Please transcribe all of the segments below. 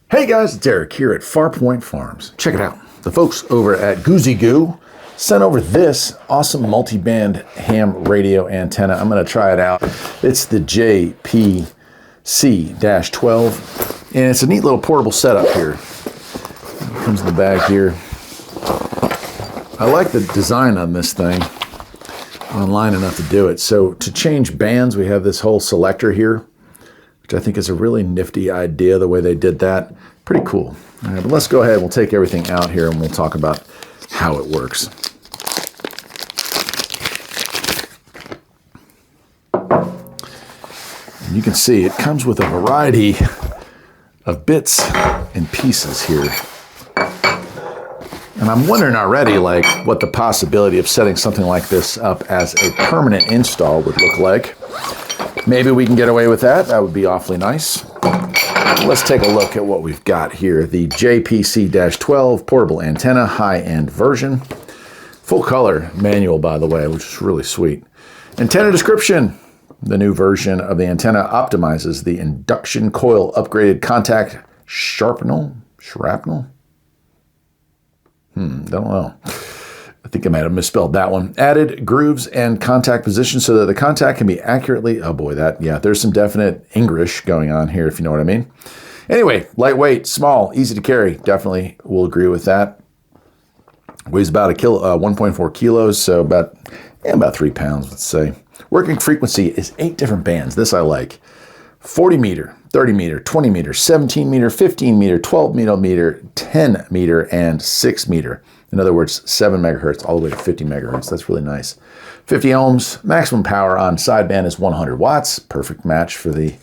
Hey guys, it's Eric here at Farpoint Farms. Check it out. The folks over at GooZeeGoo sent over this awesome multi-band ham radio antenna. I'm going to try it out. It's the JPC-12, and it's a neat little portable setup here. It comes in the bag here. I like the design on this thing. Online enough to do it. So to change bands, we have this whole selector here, which I think is a really nifty idea, the way they did that. Pretty cool. All right, but let's go ahead and we'll take everything out here and we'll talk about how it works. And you can see it comes with a variety of bits and pieces here. And I'm wondering already, like, what the possibility of setting something like this up as a permanent install would look like. Maybe we can get away with that. That would be awfully nice. Let's take a look at what we've got here. The JPC-12 portable antenna, high-end version. Full color manual, by the way, which is really sweet. Antenna description. The new version of the antenna optimizes the induction coil upgraded contact shrapnel. Don't know. I think I might have misspelled that one. Added grooves and contact position so that the contact can be accurately, oh boy, there's some definite English going on here, if you know what I mean. Anyway, lightweight, small, easy to carry. Definitely will agree with that. Weighs about 1.4 kilos, so about 3 pounds, let's say. Working frequency is 8 different bands. This I like. 40 meter, 30 meter, 20 meter, 17 meter, 15 meter, 12 meter, 10 meter, and 6 meter. In other words, 7 megahertz all the way to 50 megahertz. That's really nice. 50 ohms. Maximum power on sideband is 100 watts. Perfect match for the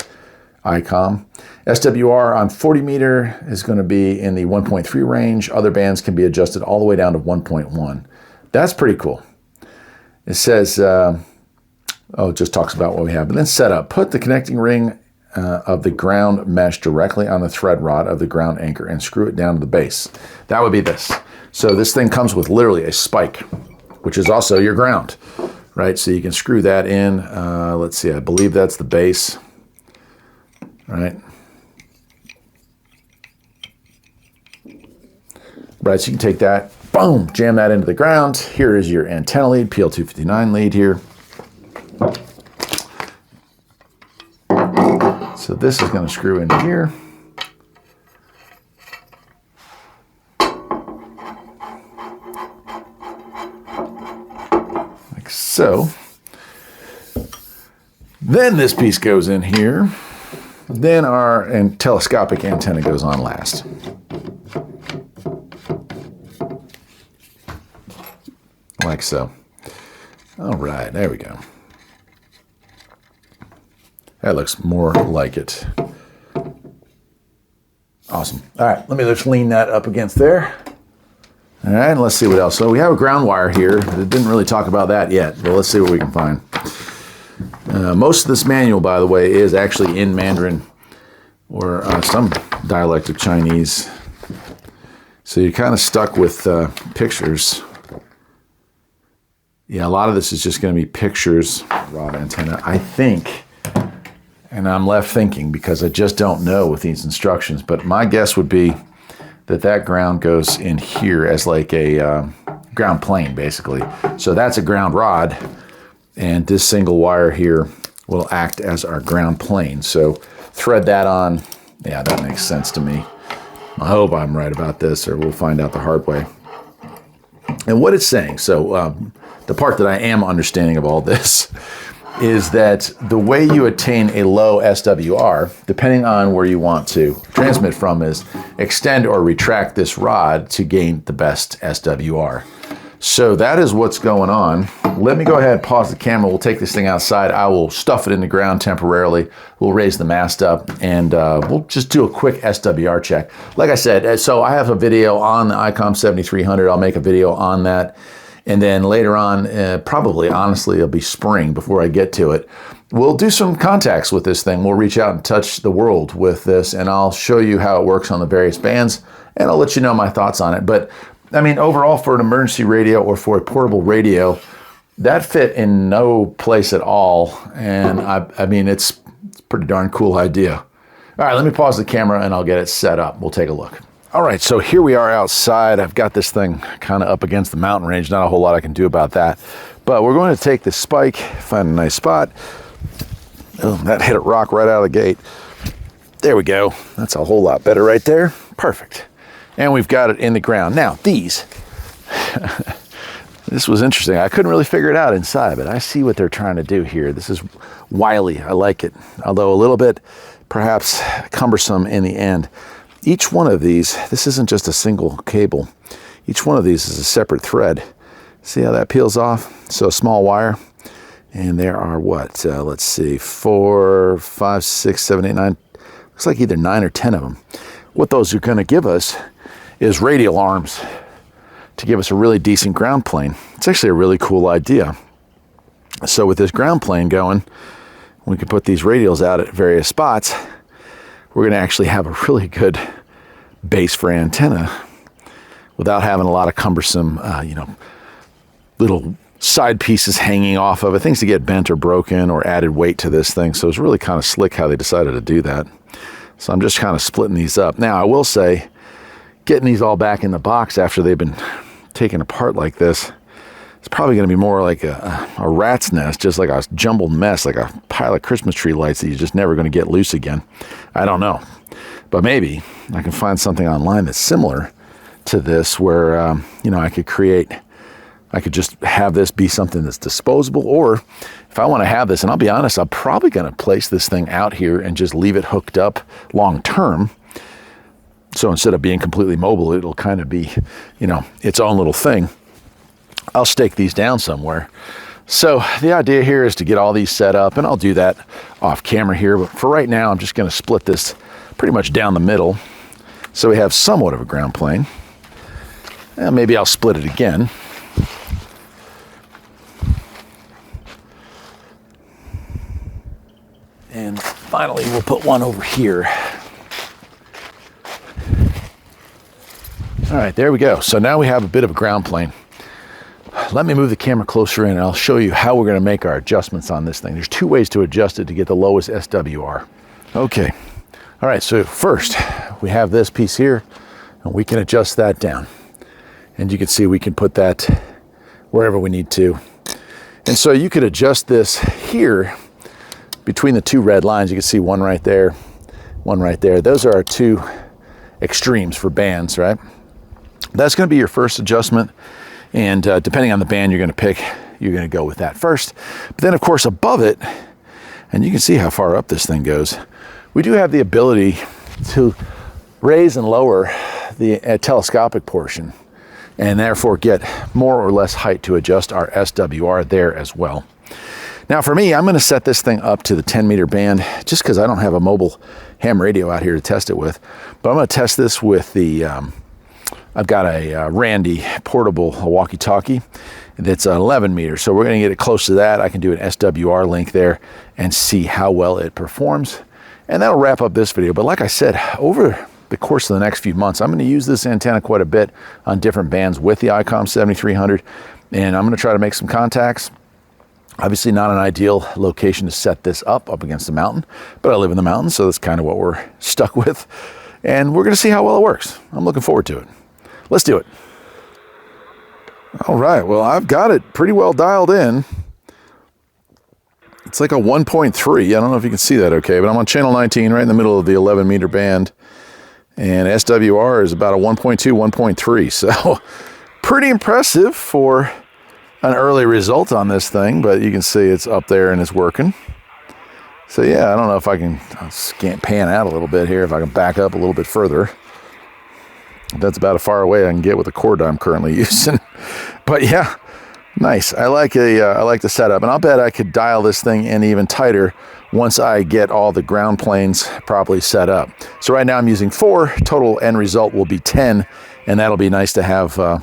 ICOM. SWR on 40 meter is going to be in the 1.3 range. Other bands can be adjusted all the way down to 1.1. That's pretty cool. It says, it just talks about what we have. And then setup. Put the connecting ring of the ground mesh directly on the thread rod of the ground anchor and screw it down to the base. That would be this. So this thing comes with literally a spike, which is also your ground, right? So you can screw that in. Let's see, I believe that's the base, right? Right, so you can take that, boom, jam that into the ground. Here is your antenna lead, PL259 lead here. So this is going to screw into here. Like so. Then this piece goes in here. Then our telescopic antenna goes on last. Like so. All right, there we go. That looks more like it. Awesome. All right, let me just lean that up against there. All right, and let's see what else. So we have a ground wire here. I didn't really talk about that yet, but let's see what we can find. Most of this manual, by the way, is actually in Mandarin or some dialect of Chinese. So you're kind of stuck with pictures. Yeah, a lot of this is just going to be pictures. Rod antenna, I think. And I'm left thinking because I just don't know with these instructions. But my guess would be that that ground goes in here as like a ground plane, basically. So that's a ground rod. And this single wire here will act as our ground plane. So thread that on. Yeah, that makes sense to me. I hope I'm right about this, or we'll find out the hard way. And what it's saying, so the part that I am understanding of all this is that the way you attain a low SWR, depending on where you want to transmit from, is extend or retract this rod to gain the best SWR. So that is what's going on. Let me go ahead and pause the camera. We'll take this thing outside. I will stuff it in the ground temporarily. We'll raise the mast up, and we'll just do a quick SWR check. Like I said, so I have a video on the ICOM 7300. I'll make a video on that. And then later on, probably, honestly, it'll be spring before I get to it. We'll do some contacts with this thing. We'll reach out and touch the world with this, and I'll show you how it works on the various bands, and I'll let you know my thoughts on it. But, I mean, overall, for an emergency radio or for a portable radio, that fit in no place at all. And, I mean, it's a pretty darn cool idea. All right, let me pause the camera and I'll get it set up. We'll take a look. All right, so here we are outside. I've got this thing kind of up against the mountain range. Not a whole lot I can do about that. But we're going to take this spike, find a nice spot. Oh, that hit a rock right out of the gate. There we go. That's a whole lot better right there. Perfect. And we've got it in the ground. Now, these, this was interesting. I couldn't really figure it out inside, but I see what they're trying to do here. This is wily. I like it, although a little bit perhaps cumbersome in the end. Each one of these, this isn't just a single cable. Each one of these is a separate thread. See how that peels off? So a small wire. And there are what? Let's see, 4, 5, 6, 7, 8, 9. Looks like either 9 or 10 of them. What those are going to give us is radial arms to give us a really decent ground plane. It's actually a really cool idea. So with this ground plane going, we can put these radials out at various spots. We're going to actually have a really good base for antenna without having a lot of cumbersome, little side pieces hanging off of it, things to get bent or broken or added weight to this thing. So it's really kind of slick how they decided to do that. So I'm just kind of splitting these up. Now, I will say, getting these all back in the box after they've been taken apart like this, it's probably going to be more like a rat's nest, just like a jumbled mess, like a pile of Christmas tree lights that you're just never going to get loose again. I don't know. But maybe I can find something online that's similar to this where, I could just have this be something that's disposable. Or if I want to have this, and I'll be honest, I'm probably going to place this thing out here and just leave it hooked up long term. So instead of being completely mobile, it'll kind of be, its own little thing. I'll stake these down somewhere. So the idea here is to get all these set up, and I'll do that off camera here. But for right now, I'm just going to split this pretty much down the middle so we have somewhat of a ground plane. And maybe I'll split it again. And finally, we'll put one over here. All right, there we go. So now we have a bit of a ground plane. Let me move the camera closer in and I'll show you how we're going to make our adjustments on this thing. There's 2 ways to adjust it to get the lowest SWR. Okay. All right, so first we have this piece here and we can adjust that down. And you can see we can put that wherever we need to. And so you could adjust this here between the 2 red lines. You can see one right there, one right there. Those are our 2 extremes for bands, right? That's going to be your first adjustment. And depending on the band you're going to pick, you're going to go with that first. But then, of course, above it, and you can see how far up this thing goes, we do have the ability to raise and lower the telescopic portion and therefore get more or less height to adjust our SWR there as well. Now, for me, I'm going to set this thing up to the 10-meter band just because I don't have a mobile ham radio out here to test it with. But I'm going to test this with the... I've got a Randy portable walkie-talkie that's 11 meters. So we're going to get it close to that. I can do an SWR link there and see how well it performs. And that'll wrap up this video. But like I said, over the course of the next few months, I'm going to use this antenna quite a bit on different bands with the ICOM 7300. And I'm going to try to make some contacts. Obviously not an ideal location to set this up against the mountain, but I live in the mountains, so that's kind of what we're stuck with. And we're going to see how well it works. I'm looking forward to it. Let's do it. All right, well, I've got it pretty well dialed in. It's like a 1.3. I don't know if you can see that okay, but I'm on channel 19, right in the middle of the 11-meter band. And SWR is about a 1.2, 1.3. So pretty impressive for an early result on this thing, but you can see it's up there and it's working. So yeah, I don't know if I can pan out a little bit here, if I can back up a little bit further. That's about as far away I can get with the cord I'm currently using. But yeah, nice. I like the setup, and I'll bet I could dial this thing in even tighter once I get all the ground planes properly set up. So right now I'm using 4. Total end result will be 10, and that'll be nice to have a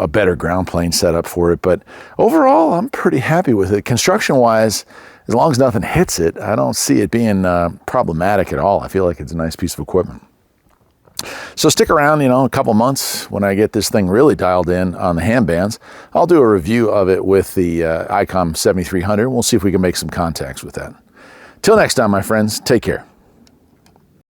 better ground plane setup for it. But overall, I'm pretty happy with it. Construction-wise, as long as nothing hits it, I don't see it being problematic at all. I feel like it's a nice piece of equipment. So stick around, a couple months when I get this thing really dialed in on the ham bands. I'll do a review of it with the ICOM 7300. We'll see if we can make some contacts with that. Till next time, my friends, take care.